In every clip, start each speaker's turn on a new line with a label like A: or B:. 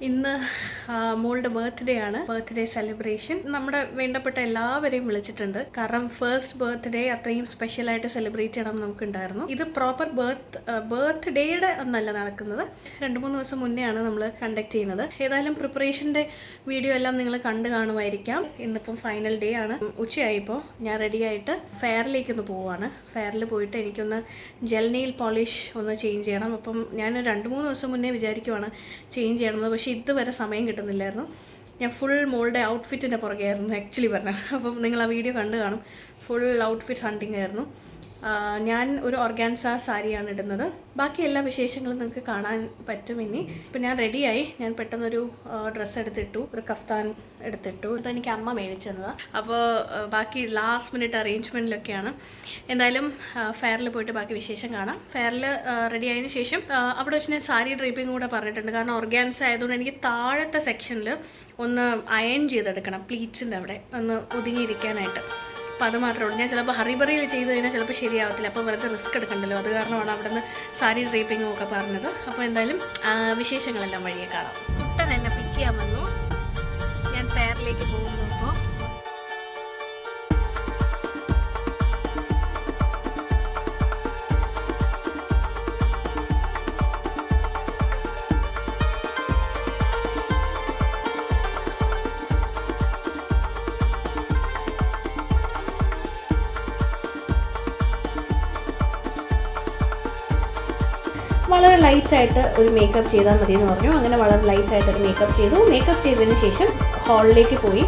A: ഇന്ന് മോളുടെ ബർത്ത്ഡേ ആണ്. ബർത്ത്ഡേ സെലിബ്രേഷൻ നമ്മുടെ വേണ്ടപ്പെട്ട എല്ലാവരെയും വിളിച്ചിട്ടുണ്ട്. കാരണം ഫസ്റ്റ് ബർത്ത്ഡേ അത്രയും സ്പെഷ്യലായിട്ട് സെലിബ്രേറ്റ് ചെയ്യണം നമുക്കുണ്ടായിരുന്നു. ഇത് പ്രോപ്പർ ബർത്ത്ഡേയുടെ ഒന്നല്ല നടക്കുന്നത്. 2-3 ദിവസം മുന്നെയാണ് നമ്മൾ കണ്ടക്ട് ചെയ്യുന്നത്. ഏതായാലും പ്രിപ്പറേഷൻ്റെ വീഡിയോ എല്ലാം നിങ്ങൾ കണ്ടു കാണുമായിരിക്കാം. ഇന്നിപ്പം ഫൈനൽ ഡേ ആണ്. ഉച്ചയായിപ്പോൾ ഞാൻ റെഡിയായിട്ട് ഫെയറിലേക്കൊന്ന് പോവുകയാണ്. ഫെയറിൽ പോയിട്ട് എനിക്കൊന്ന് ജെൽ നെയിൽ പോളിഷ് ഒന്ന് ചേഞ്ച് ചെയ്യണം. അപ്പം ഞാൻ 2-3 ദിവസം മുന്നേ വിചാരിക്കുവാണ് ചേഞ്ച് ചെയ്യണമെന്ന്. പക്ഷേ ഇതുവരെ സമയം കിട്ടുന്നില്ലായിരുന്നു. ഞാൻ ഫുൾ മോളുടെ ഔട്ട്ഫിറ്റിൻ്റെ പുറകെയായിരുന്നു ആക്ച്വലി പറഞ്ഞത്. അപ്പം നിങ്ങൾ ആ വീഡിയോ കണ്ടു കാണും. ഫുൾ ഔട്ട്ഫിറ്റ് ഹണ്ടിങ് ആയിരുന്നു. ഞാൻ ഒരു ഓർഗാൻസ സാരിയാണ് ഇടുന്നത്. ബാക്കി എല്ലാ വിശേഷങ്ങളും നിങ്ങൾക്ക് കാണാൻ പറ്റും ഇനി. ഇപ്പം ഞാൻ റെഡിയായി. ഞാൻ പെട്ടെന്നൊരു ഡ്രസ്സ് എടുത്തിട്ടു, ഒരു കഫ്താൻ എടുത്തിട്ടു. ഇതെനിക്ക് അമ്മ മേടിച്ചു തന്നതാണ്. അപ്പോൾ ബാക്കി ലാസ്റ്റ് മിനിറ്റ് അറേഞ്ച്മെൻറ്റിലൊക്കെയാണ്. എന്തായാലും ഫെയറിൽ പോയിട്ട് ബാക്കി വിശേഷം കാണാം. ഫെയറിൽ റെഡി ആയതിനു ശേഷം അവിടെ വെച്ച് ഞാൻ സാരി ഡ്രൈപ്പിംഗ് കൂടെ പറഞ്ഞിട്ടുണ്ട്. കാരണം ഓർഗാൻസ ആയതുകൊണ്ട് എനിക്ക് താഴത്തെ സെക്ഷനിൽ ഒന്ന് അയൺ ചെയ്തെടുക്കണം, പ്ലീറ്റ്സിൻ്റെ അവിടെ ഒന്ന് ഒതുങ്ങിയിരിക്കാനായിട്ട്. അപ്പോൾ അത് മാത്രമേ ഉള്ളൂ. ഞാൻ ചിലപ്പോൾ ഹറിബറിയിൽ ചെയ്ത് കഴിഞ്ഞാൽ ചിലപ്പോൾ ശരിയാവത്തില്ല. അപ്പോൾ വെറുതെ റിസ്ക് എടുക്കണ്ടല്ലോ. അത് കാരണമാണ് അവിടെ നിന്ന് സാരി ഡ്രൈപ്പിങ്ങും ഒക്കെ പറഞ്ഞത്. അപ്പോൾ എന്തായാലും വിശേഷങ്ങളെല്ലാം വഴിയെ കാണാം. കുട്ടൻ എന്നെ പിക്ക് ചെയ്യാൻ വന്നു. ഞാൻ ഫെയറിലേക്ക് പോകുന്നു. അപ്പോൾ വളരെ ലൈറ്റായിട്ട് ഒരു മേക്കപ്പ് ചെയ്താൽ മതി എന്ന് പറഞ്ഞു. അങ്ങനെ വളരെ ലൈറ്റായിട്ട് ഒരു മേക്കപ്പ് ചെയ്തു. മേക്കപ്പ് ചെയ്തതിന് ശേഷം ഹാളിലേക്ക് പോയി.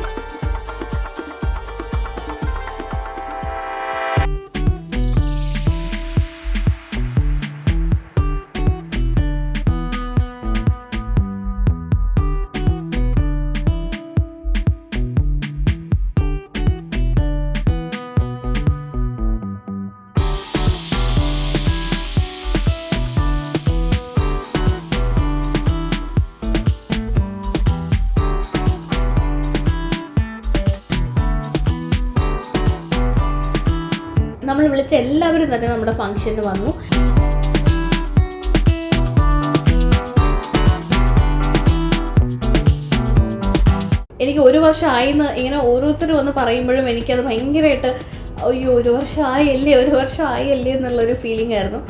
A: നമ്മൾ വിളിച്ച എല്ലാവരും തന്നെ നമ്മുടെ ഫംഗ്ഷന് വന്നു. എനിക്ക് 1 വർഷം ആയിന്ന് ഇങ്ങനെ ഓരോരുത്തർ വന്ന് പറയുമ്പോഴും എനിക്കത് ഭയങ്കരമായിട്ട് അയ്യോ 1 വർഷം ആയല്ലേ എന്നുള്ളൊരു ഫീലിംഗ് ആയിരുന്നു.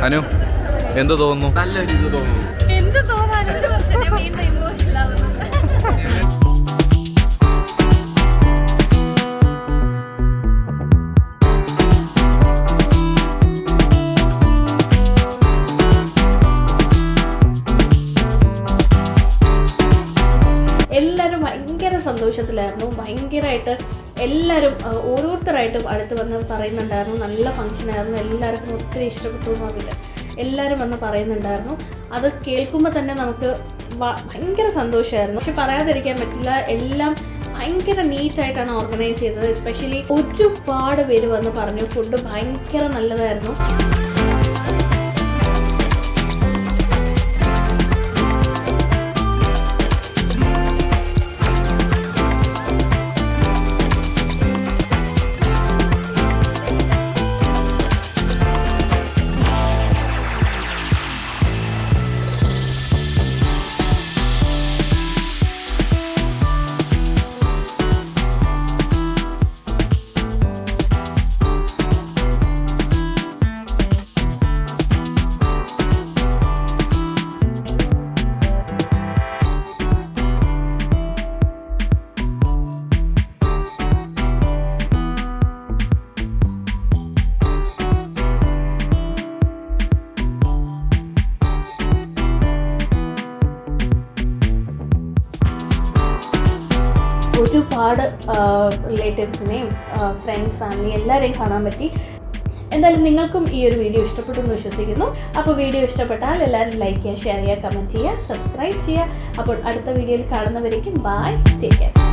B: അനു എന്ത് തോന്നുന്നു?
C: നല്ലൊരു ഇത് തോന്നുന്നു.
D: എന്ത് തോന്നാൻ 1 വർഷം ഞാൻ വീണ്ടും ഇമോഷണൽ ആവുന്നു.
A: എല്ലാവരും ഭയങ്കര സന്തോഷത്തിലായിരുന്നു. ഭയങ്കരമായിട്ട് എല്ലാവരും ഓരോരുത്തരായിട്ടും അടുത്ത് വന്ന് പറയുന്നുണ്ടായിരുന്നു നല്ല ഫംഗ്ഷനായിരുന്നു, എല്ലാവർക്കും ഒത്തിരി ഇഷ്ടപ്പെട്ടു എന്നറിയില്ല. എല്ലാവരും വന്ന് പറയുന്നുണ്ടായിരുന്നു. അത് കേൾക്കുമ്പോൾ തന്നെ നമുക്ക് ഭയങ്കര സന്തോഷമായിരുന്നു. പക്ഷെ പറയാതിരിക്കാൻ പറ്റില്ല, എല്ലാം ഭയങ്കര നീറ്റായിട്ടാണ് ഓർഗനൈസ് ചെയ്തത്. എസ്പെഷ്യലി ഒരുപാട് പേര് വന്ന് പറഞ്ഞു ഫുഡ് ഭയങ്കര നല്ലതായിരുന്നു. ഒരുപാട് റിലേറ്റീവ്സിനെയും ഫ്രണ്ട്സ് ഫാമിലി എല്ലാവരെയും കാണാൻ പറ്റി. എന്തായാലും നിങ്ങൾക്കും ഈ ഒരു വീഡിയോ ഇഷ്ടപ്പെട്ടു എന്ന് വിശ്വസിക്കുന്നു. അപ്പോൾ വീഡിയോ ഇഷ്ടപ്പെട്ടാൽ എല്ലാവരും ലൈക്ക് ചെയ്യുക, ഷെയർ ചെയ്യുക, കമൻറ്റ് ചെയ്യുക, സബ്സ്ക്രൈബ് ചെയ്യുക. അപ്പോൾ അടുത്ത വീഡിയോയിൽ കാണുന്നവരേക്കും ബൈ, ടേക്ക് കെയർ.